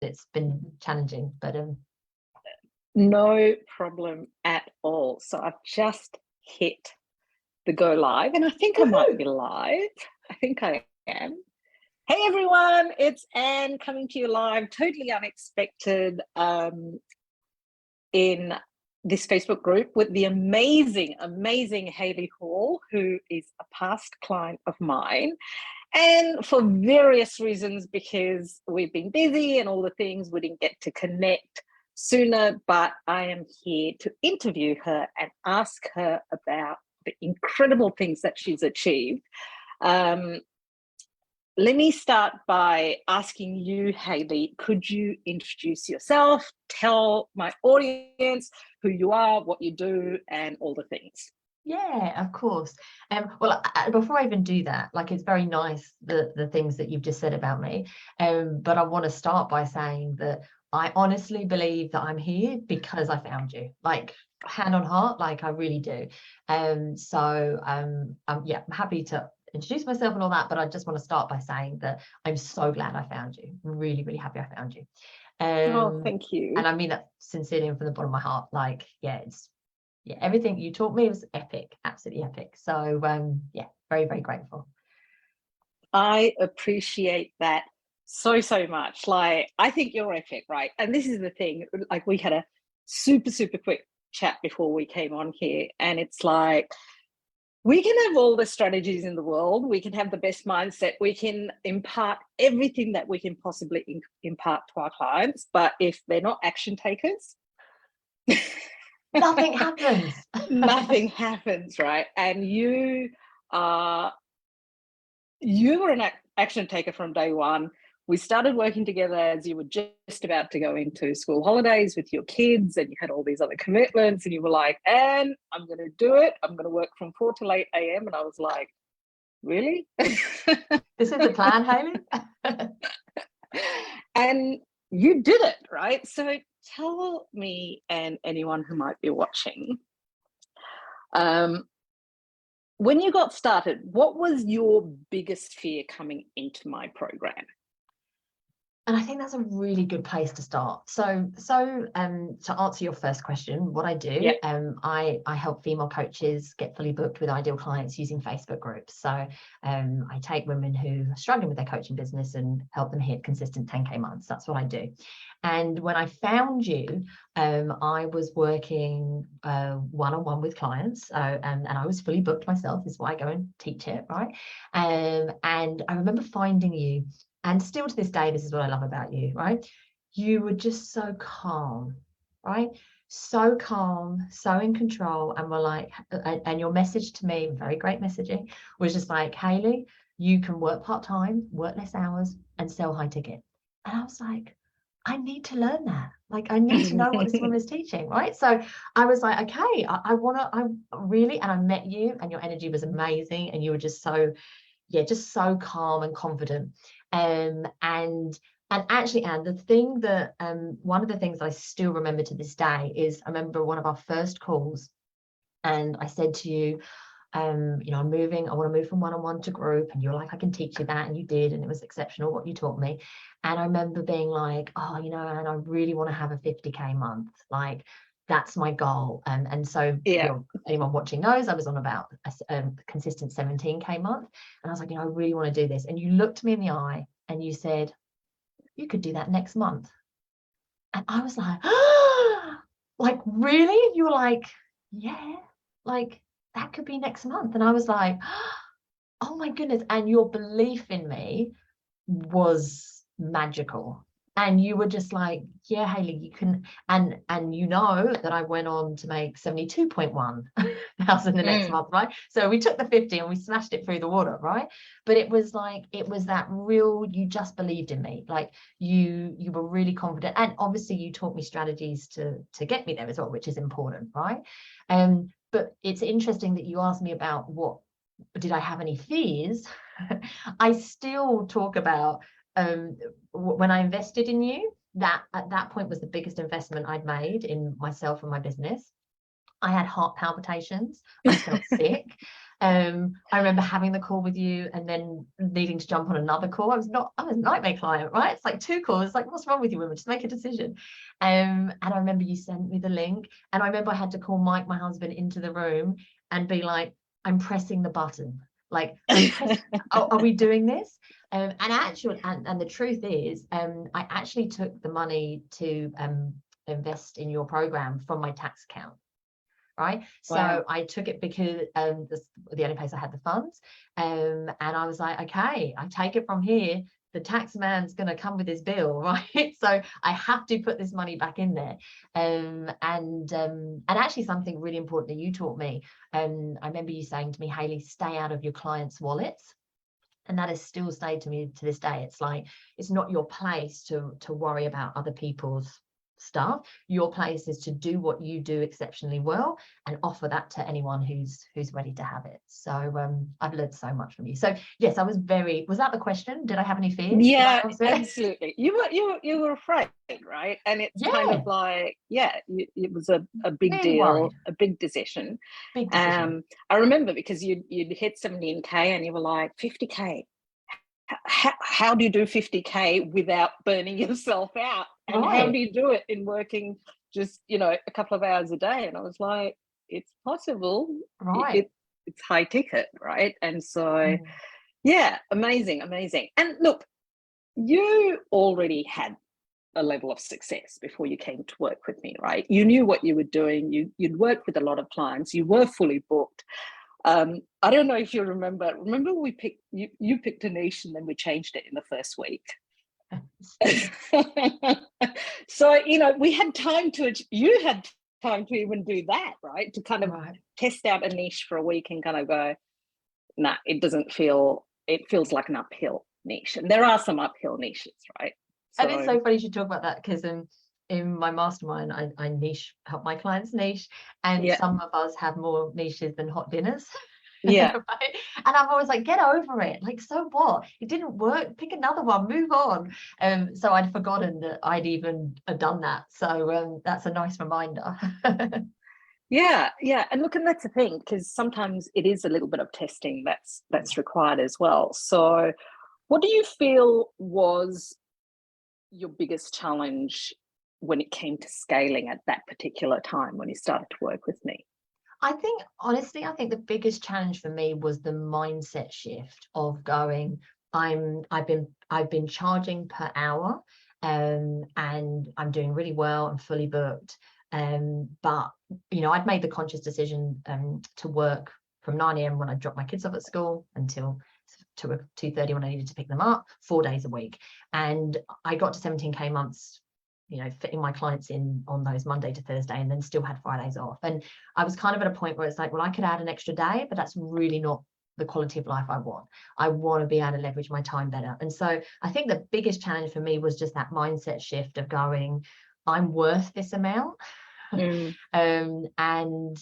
it's been challenging, but no problem at all. So I've just hit the go live, and I think I might be live. I think I am. Hey everyone, it's Anne coming to you live, totally unexpected, in this Facebook group with the amazing Hayley Hall, who is a past client of mine. And for various reasons, because we've been busy and all the things, we didn't get to connect sooner, but I am here to interview her and ask her about the incredible things that she's achieved. Let me start by asking you, Hayley, could you introduce yourself, tell my audience who you are, what you do, and all the things? Yeah, of course. Well, before I even do that, like, it's very nice, the things that you've just said about me, but I want to start by saying that I honestly believe that I'm here because I found you, like, hand on heart, like, I really do. So yeah, I'm happy to introduce myself and all that, but I just want to start by saying that I'm so glad I found you. I'm really, really happy I found you. Oh, thank you. And I mean that sincerely and from the bottom of my heart. Like, yeah, everything you taught me was epic, absolutely epic. So yeah, very, very grateful. I appreciate that so much. Like, I think you're epic, right? And this is the thing, like, we had a super quick chat before we came on here, and it's like, we can have all the strategies in the world, we can have the best mindset, we can impart everything that we can possibly impart to our clients, but if they're not action takers, nothing happens. Nothing happens, right? And you were an action taker from day one. We started working together as you were just about to go into school holidays with your kids, and you had all these other commitments, and you were like, and I'm going to do it. I'm going to work from 4 till 8 a.m. And I was like, really? This is the plan, Hayley? And you did it, right? So tell me, and anyone who might be watching, when you got started, what was your biggest fear coming into my program? And I think that's a really good place to start. So to answer your first question, what I do, I help female coaches get fully booked with ideal clients using Facebook groups. So I take women who are struggling with their coaching business and help them hit consistent 10K months. That's what I do. And when I found you, I was working one-on-one with clients, and I was fully booked myself. This is why I go and teach it, right? And I remember finding you. And still to this day, this is what I love about you, right? You were just so calm, right? So calm, so in control. And we're like, and your message to me, very great messaging, was just like, Hayley, you can work part-time, work less hours, and sell high ticket. And I was like, I need to learn that. Like, I need to know what this woman is teaching, right? So I was like, okay, I really, and I met you, and your energy was amazing. And you were just so, yeah, just so calm and confident. And actually, Anne, the thing that one of the things I still remember to this day is, I remember one of our first calls, and I said to you, you know, I want to move from one-on-one to group, and you're like, I can teach you that, and you did, and it was exceptional what you taught me. And I remember being like, oh, you know, Anne, I really want to have a 50K month, like, that's my goal. And so, yeah, you know, anyone watching knows I was on about a consistent 17K month. And I was like, you know, I really want to do this. And you looked me in the eye and you said, you could do that next month. And I was like, oh, like, really? You were like, yeah, like, that could be next month. And I was like, oh my goodness. And your belief in me was magical. And you were just like, yeah, Hayley, you can. And you know that I went on to make 72.1 thousand the next month, right? So we took the 50 and we smashed it through the water, right? But it was like, it was that real, you just believed in me. Like, you were really confident. And obviously you taught me strategies to get me there as well, which is important, right? But it's interesting that you asked me about did I have any fears? I still talk about when I invested in you, that at that point was the biggest investment I'd made in myself and my business. I had heart palpitations. I felt sick. I remember having the call with you and then needing to jump on another call. I'm a nightmare client, right? It's like 2 calls. It's like, what's wrong with you women? Just make a decision. And I remember you sent me the link, and I remember I had to call Mike, my husband, into the room and be like, I'm pressing the button. Like, are we doing this? And the truth is, I actually took the money to invest in your program from my tax account. Right. So Wow. I took it because the only place I had the funds. And I was like, okay, I take it from here. The tax man's going to come with his bill, right? So I have to put this money back in there. And actually something really important that you taught me. I remember you saying to me, Hayley, stay out of your clients' wallets. And that has still stayed to me to this day. It's like, it's not your place to worry about other people's stuff. Your place is to do what you do exceptionally well and offer that to anyone who's ready to have it. So I've learned so much from you. So yes, was that the question? Did I have any fears? Yeah, absolutely. You were afraid, right? And it's kind of like, it was a big really deal, worried. a big decision. Big decision. I remember because you'd hit 17K and you were like, 50K. How do you do 50K without burning yourself out? And how do you do it in working just, a couple of hours a day? And I was like, it's possible. Right. It's high ticket, right? And so, yeah, amazing. And look, you already had a level of success before you came to work with me, right? You knew what you were doing. You'd worked with a lot of clients. You were fully booked. I don't know if you remember we picked you picked a niche and then we changed it in the first week. So we had time you had time to even do that, right? To kind of test out a niche for a week and kind of go, nah, it feels like an uphill niche. And there are some uphill niches, right? And it's so funny you should talk about that, because in my mastermind, I help my clients niche, and some of us have more niches than hot dinners. Yeah. Right? And I'm always like, get over it. Like, so what? It didn't work. Pick another one, move on. So I'd forgotten that I'd even done that. So that's a nice reminder. Yeah. And look, and that's the thing, because sometimes it is a little bit of testing that's required as well. So what do you feel was your biggest challenge when it came to scaling at that particular time when you started to work with me? I think, honestly, the biggest challenge for me was the mindset shift of going, I've been charging per hour, and I'm doing really well. I'm fully booked. But I'd made the conscious decision to work from 9 a.m. when I dropped my kids off at school until 2:30 when I needed to pick them up, 4 days a week. And I got to 17K months, fitting my clients in on those Monday to Thursday, and then still had Fridays off. And I was kind of at a point where it's like, well, I could add an extra day, but that's really not the quality of life I want. I want to be able to leverage my time better. And so I think the biggest challenge for me was just that mindset shift of going, I'm worth this amount. And I'm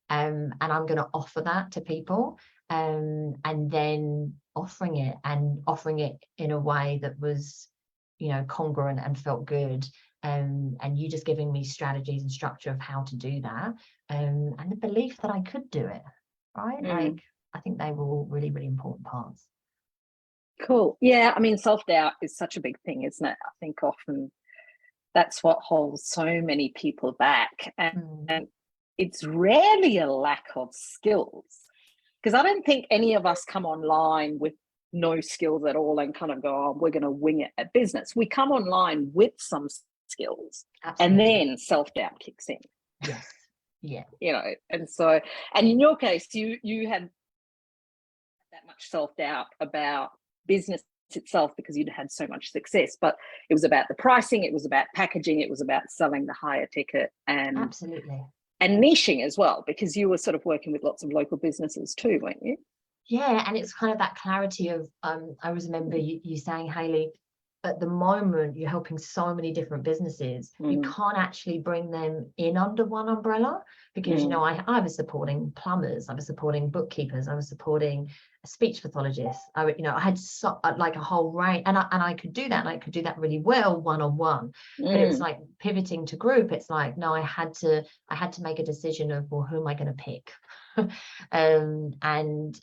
going to offer that to people, and then offering it in a way that was, congruent and felt good. And you just giving me strategies and structure of how to do that, and the belief that I could do it, right? Like, I think they were all really, really important parts. Cool. Yeah, I mean, self-doubt is such a big thing, isn't it? I think often that's what holds so many people back, and it's rarely a lack of skills, because I don't think any of us come online with no skills at all and kind of go, oh, we're going to wing it at business. We come online with some skills. Absolutely. And then self-doubt kicks in. Yes. Yeah. And so, and in your case, you had that much self-doubt about business itself because you'd had so much success, but it was about the pricing, it was about packaging, it was about selling the higher ticket, and absolutely, and niching as well, because you were sort of working with lots of local businesses too, weren't you? Yeah, and it's kind of that clarity of I always remember you saying, Hayley, at the moment you're helping so many different businesses, you can't actually bring them in under one umbrella, because I was supporting plumbers, I was supporting bookkeepers, I was supporting a speech pathologist. I had like a whole range, and I could do that, and I could do that really well one-on-one. But it was like pivoting to group. It's like, no, I had to make a decision of, well, who am I going to pick? And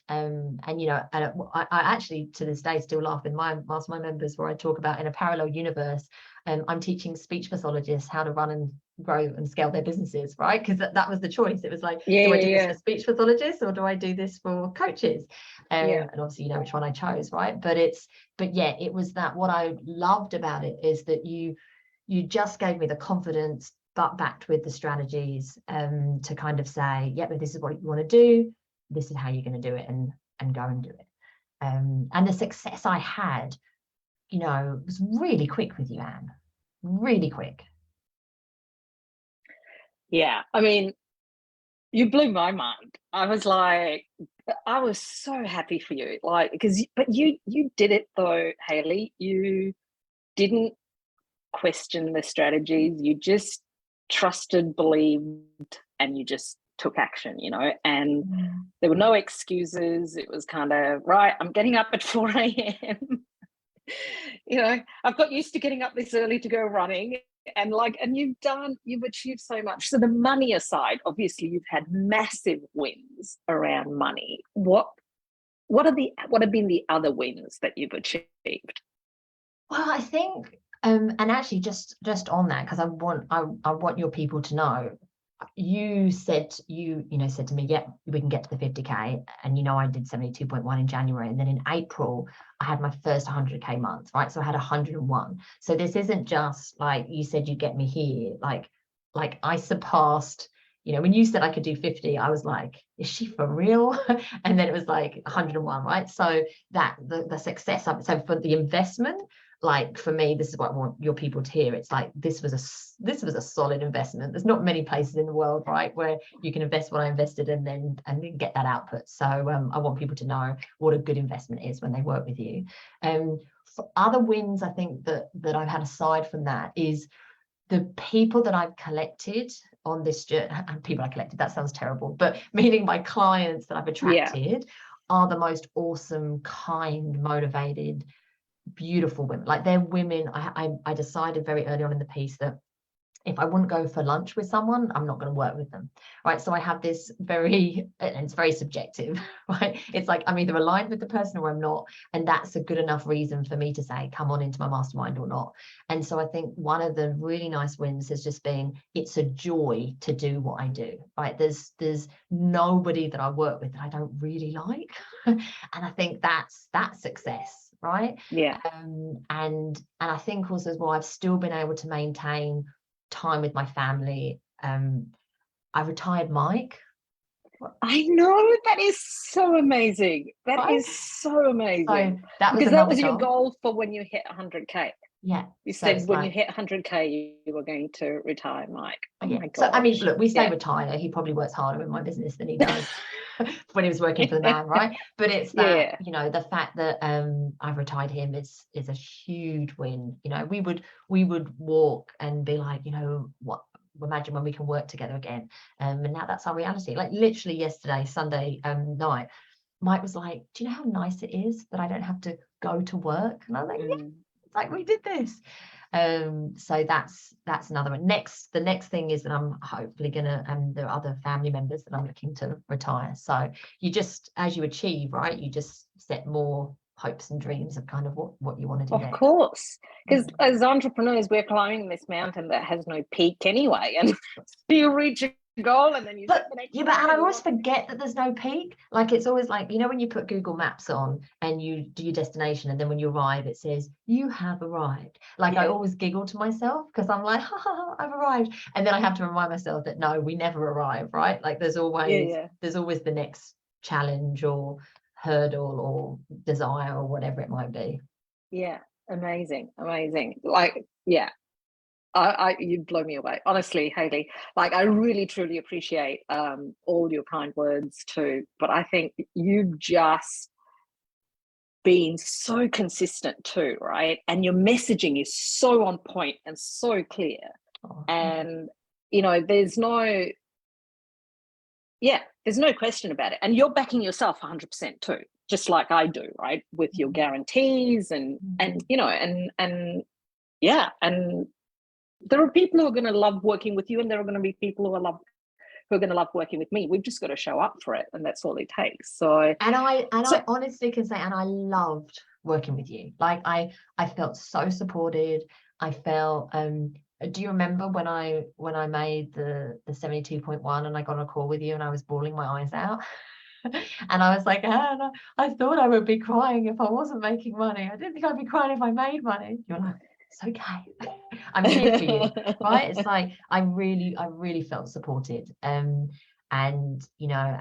I actually to this day still laugh in my mastermind members where I talk about, in a parallel universe, I'm teaching speech pathologists how to run and grow and scale their businesses, right? Because that was the choice. It was like, do I do this for speech pathologists, or do I do this for coaches? And obviously you know which one I chose, right? But it was that, what I loved about it is that you just gave me the confidence, but backed with the strategies, to kind of say, yeah, but this is what you want to do, this is how you're going to do it, and go and do it. And the success I had, was really quick with you, Anne. Really quick. Yeah, I mean, you blew my mind. I was so happy for you, but you did it though, Hayley. You didn't question the strategies. You just trusted, believed, and you just took action, and there were no excuses. It was kind of, right, I'm getting up at 4 a.m. I've got used to getting up this early to go running, and you've achieved so much. So the money aside, obviously you've had massive wins around money. What have been the other wins that you've achieved? Well, I think and actually just on that, because I want your people to know, you said to me, yeah, we can get to the 50k, and I did 72.1 in January, and then in April I had my first 100k month, right? So I had 101. So this isn't just like you said, you get me here, like I surpassed, when you said I could do 50, I was like, is she for real? And then it was like 101, right? So that the success of it, so for the investment, like for me, this is what I want your people to hear. It's like, this was a solid investment. There's not many places in the world, right, where you can invest what I invested and then get that output. So I want people to know what a good investment is when they work with you. For other wins, I think that I've had aside from that is the people that I've collected on this journey. And people I collected, that sounds terrible, but meaning my clients that I've attracted are the most awesome, kind, motivated, beautiful women. Like, they're women. I decided very early on in the piece that if I wouldn't go for lunch with someone, I'm not going to work with them, right? So I have this and it's very subjective, right? It's like I'm either aligned with the person or I'm not, and that's a good enough reason for me to say, come on into my mastermind or not. And so I think one of the really nice wins has just been, it's a joy to do what I do, right? There's nobody that I work with that I don't really like, and I think that's success, right? And I think also as well, I've still been able to maintain time with my family. I retired Mike. I know, that is so amazing. That is so amazing. So that was because that was your goal for when you hit 100k. Yeah, you said when you hit 100k you were going to retire Mike. Oh my god. So I mean, look, we say retire. He probably works harder in my business than he does when he was working for the man, right? But it's that the fact that I've retired him is a huge win. We would walk and be like, what, imagine when we can work together again, and now that's our reality. Like, literally yesterday, Sunday night, Mike was like, do you know how nice it is that I don't have to go to work? And I was like, yeah, it's like, we did this. So that's another one. The next thing is that I'm hopefully gonna, and there are other family members that I'm looking to retire. So you just, as you achieve, right, you just set more hopes and dreams of kind of what you want to do next. Of course, because as entrepreneurs, we're climbing this mountain that has no peak anyway, and you reach a goal and then you but I always forget that there's no peak. Like, it's always like, when you put Google Maps on and you do your destination, and then when you arrive it says you have arrived. Like, I always giggle to myself because I'm like, ha, I've arrived, and then I have to remind myself that no, we never arrive, right? Like, there's always the next challenge or hurdle or desire or whatever it might be. Amazing. Like, you blow me away, honestly, Hayley. Like, I really truly appreciate all your kind words too, but I think you've just been so consistent too, right? And your messaging is so on point and so clear. And there's no Yeah, there's no question about it. And you're backing yourself 100% too, just like I do, right? With your guarantees and you know, and yeah, and there are people who are going to love working with you, and there are going to be people who are going to love working with me. We've just got to show up for it, and that's all it takes. So I honestly can say, and I loved working with you. Like I felt so supported. I felt do you remember when I made the 72.1 and I got on a call with you and I was bawling my eyes out? And I was like, Anna, I thought I would be crying if I wasn't making money. I didn't think I'd be crying if I made money. You're like, it's okay. I'm here for you, right? It's like I really felt supported, and you know,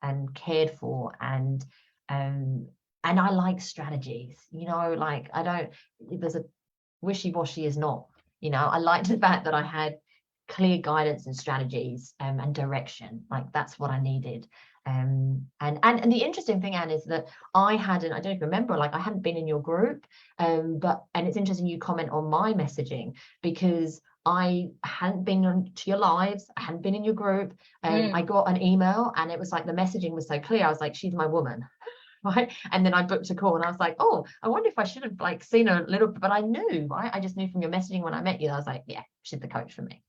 and cared for, and I like strategies, you know, like I don't, there's a wishy-washy is not, you know, I liked the fact that I had clear guidance and strategies, and direction. Like that's what I needed. And the interesting thing, Anne, is that I don't even remember, like I hadn't been in your group, and it's interesting you comment on my messaging, because I hadn't been to your lives, I hadn't been in your group, and I got an email and it was like the messaging was so clear. I was like, she's my woman. Right. And then I booked a call and I was like, oh, I wonder if I should have like seen her a little bit, but I knew, right? I just knew from your messaging when I met you. I was like, yeah, she's the coach for me.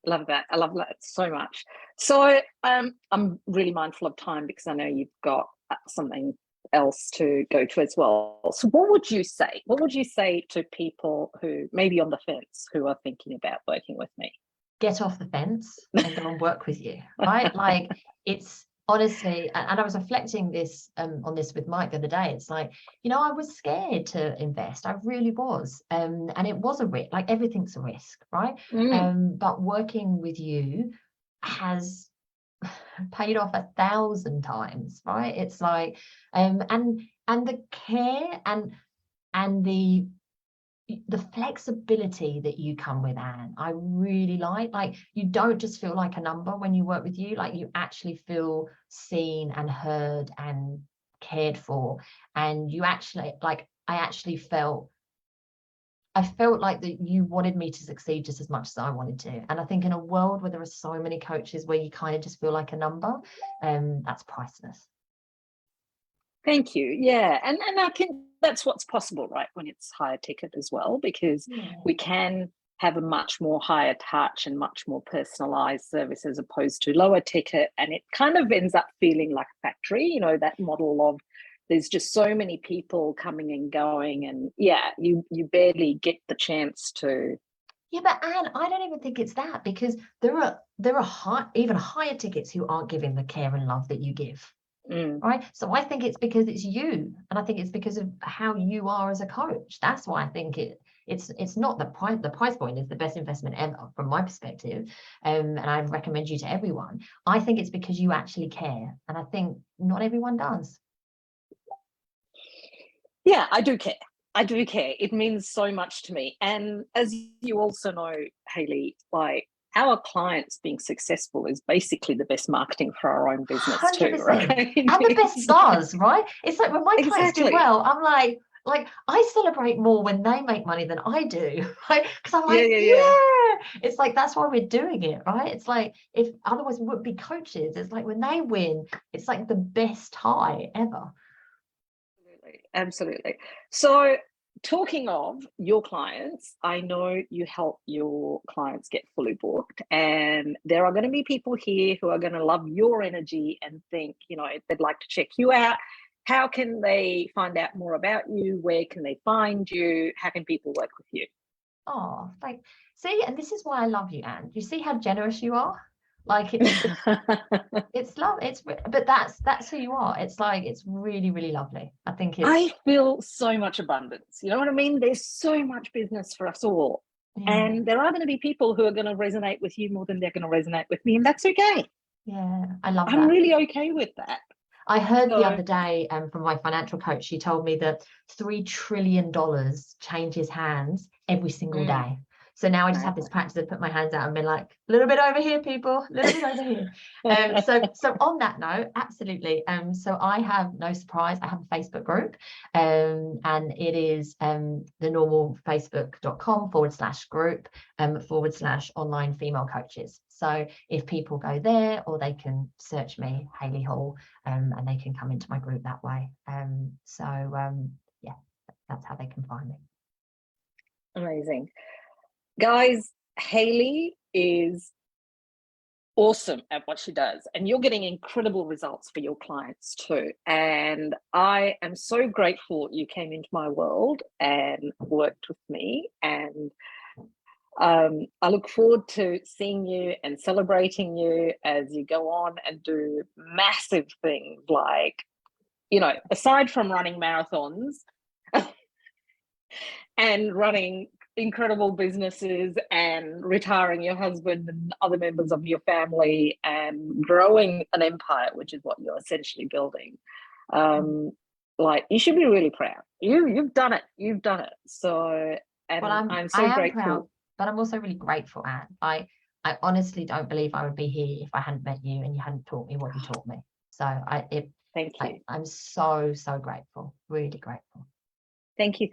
Love that. I love that so much. So I'm really mindful of time because I know you've got something else to go to as well. So what would you say? What would you say to people who may be on the fence, who are thinking about working with me? Get off the fence and go and work with you, right? Like it's honestly, and I was reflecting this on this with Mike the other day. It's like, you know, I was scared to invest. I really was. And it was a risk, like everything's a risk, right? But working with you has paid off 1,000 times, right? It's like, and the care and the flexibility that you come with, Anne, I really like you don't just feel like a number when you work with you, like you actually feel seen and heard and cared for, and you actually, like I felt like that you wanted me to succeed just as much as I wanted to. And I think in a world where there are so many coaches where you kind of just feel like a number, that's priceless. Thank you. Yeah. And I think that's what's possible, right? When it's higher ticket as well, because we can have a much more higher touch and much more personalized service as opposed to lower ticket. And it kind of ends up feeling like a factory, you know, that model of there's just so many people coming and going. And yeah, you barely get the chance to. Yeah, but Anne, I don't even think it's that, because there are even higher tickets who aren't giving the care and love that you give. Right. So I think it's because it's you, and I think it's because of how you are as a coach. That's why I think it's not the price. The price point is the best investment ever from my perspective, and I'd recommend you to everyone. I think it's because you actually care, and I think not everyone does. Yeah, I do care. I do care. It means so much to me. And as you also know, Hayley, like our clients being successful is basically the best marketing for our own business 100%. Too, right? And the best buzz, right? It's like when my clients do well, I'm like I celebrate more when they make money than I do, right? Because I'm like, yeah. It's like that's why we're doing it, right? It's like if otherwise we wouldn't be coaches. It's like when they win, it's like the best high ever. Absolutely. So talking of your clients, I know you help your clients get fully booked, and there are going to be people here who are going to love your energy and think, you know, they'd like to check you out. How can they find out more about you? Where can they find you? How can people work with you? Oh, see, and this is why I love you, Anne. You see how generous you are? Like it's love. But that's who you are. It's like it's really, really lovely. I think I feel so much abundance. You know what I mean? There's so much business for us all. Yeah. And there are going to be people who are going to resonate with you more than they're going to resonate with me. And that's okay. Yeah, I love that. I'm really okay with that. I heard the other day from my financial coach, she told me that $3 trillion changes hands every single day. So now I just have this practice of put my hands out and be like, a little bit over here, people, a little bit over here. So on that note, absolutely. So I have no surprise. I have a Facebook group, and it is the normal facebook.com/group/online female coaches. So if people go there, or they can search me, Hayley Hall, and they can come into my group that way. Yeah, that's how they can find me. Amazing. Guys, Hayley is awesome at what she does, and you're getting incredible results for your clients too. And I am so grateful you came into my world and worked with me. And I look forward to seeing you and celebrating you as you go on and do massive things, like, you know, aside from running marathons and running incredible businesses and retiring your husband and other members of your family and growing an empire, which is what you're essentially building. Like, you should be really proud. You've done it. You've done it. So, and well, I'm so grateful. Proud, but I'm also really grateful, Anne. I honestly don't believe I would be here if I hadn't met you and you hadn't taught me what you taught me. So thank you. I'm so grateful, really grateful. Thank you.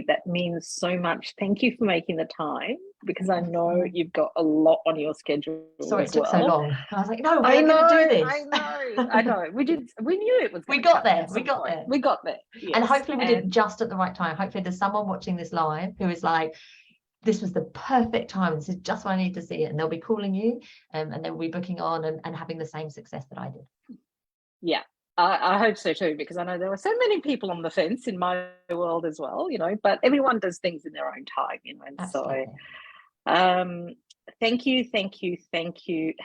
That means so much. Thank you for making the time, because I know you've got a lot on your schedule. Sorry, it took so long. I was like, no, we're going to do this. I know. We knew it was. We got there. We got there. Yes. And hopefully we did just at the right time. Hopefully there's someone watching this live who is like, this was the perfect time. This is just when I need to see it. And they'll be calling you, and they'll be booking on and having the same success that I did. Yeah. I hope so too, because I know there were so many people on the fence in my world as well, you know, but everyone does things in their own time, you know. And absolutely. So thank you,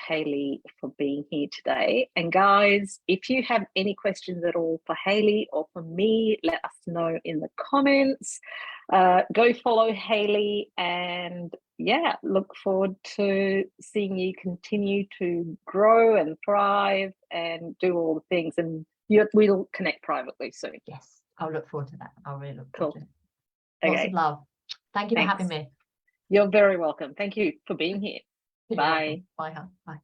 Hayley, for being here today. And guys, if you have any questions at all for Hayley or for me, let us know in the comments. Go follow Hayley, and yeah, look forward to seeing you continue to grow and thrive and do all the things. And we'll connect privately soon. Yes, I'll look forward to that. I'll really look forward to it. Okay. Lots of love. Thank you for having me. You're very welcome. Thank you for being here. Bye. Bye, hon. Bye.